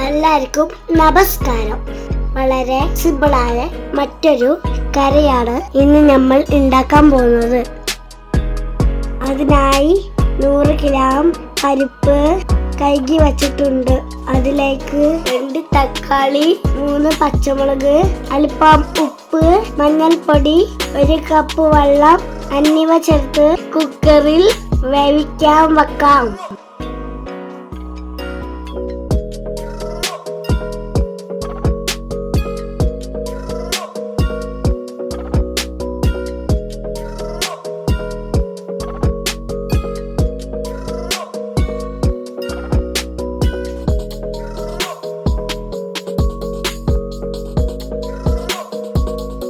എല്ലാവർക്കും നമസ്കാരം. വളരെ സിമ്പിളായ മറ്റൊരു കറിയാണ് ഇന്ന് നമ്മൾ ഉണ്ടാക്കാൻ പോകുന്നത്. അതിനായി 100 ഗ്രാം പരിപ്പ് കഴുകി വച്ചിട്ടുണ്ട്. അതിലേക്ക് 2 തക്കാളി, 3 പച്ചമുളക്, അല്പം ഉപ്പ്, മഞ്ഞൾപ്പൊടി, 1 കപ്പ് വെള്ളം എന്നിവ ചേർത്ത് കുക്കറിൽ വേവിക്കാൻ വെക്കാം.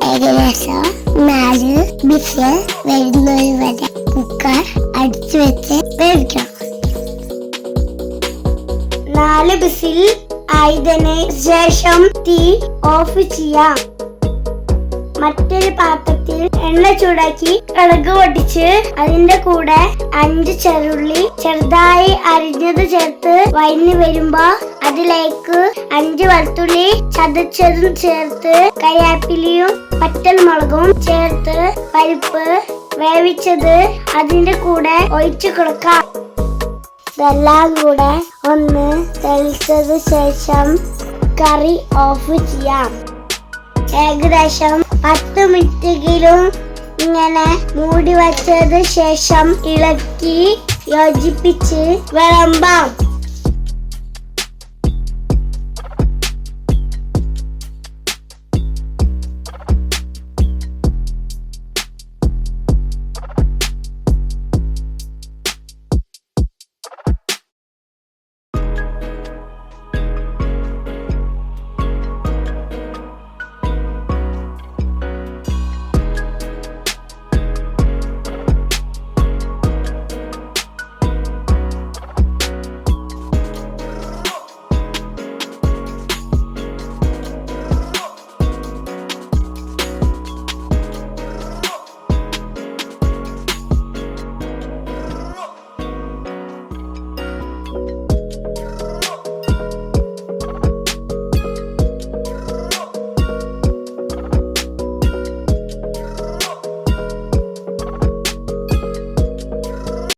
ഏകദേശം 4 വിസിൽ വരുന്നത് വരെ കുക്കർ അടിച്ചു വെച്ച് വേവിക്കണം. 4 വിസിൽ ആയതിനു ശേഷം തീ ഓഫ് ചെയ്യാം. മറ്റൊരു പാത്രത്തിൽ എണ്ണ ചൂടാക്കി കടുക് പൊട്ടിച്ച് അതിന്റെ കൂടെ 5 ചെറുള്ളി ചെറുതായി അരിഞ്ഞത് ചേർത്ത് വഴഞ്ഞു വരുമ്പോ അതിലേക്ക് 5 വെളുത്തുള്ളി ചതച്ചതും ചേർത്ത് കറിവേപ്പിലയും പച്ചമുളകും ചേർത്ത് പരിപ്പ് വേവിച്ചത് അതിന്റെ കൂടെ ഒഴിച്ചു കൊടുക്കാം. ഇതെല്ലാം കൂടെ ഒന്ന് തിളച്ചത് ശേഷം കറി ഓഫ് ചെയ്യാം. ഏകദേശം 10 മിനിറ്റെങ്കിലും ഇങ്ങനെ മൂടി വച്ചത് ശേഷം ഇളക്കി യോജിപ്പിച്ച് വിളമ്പാം.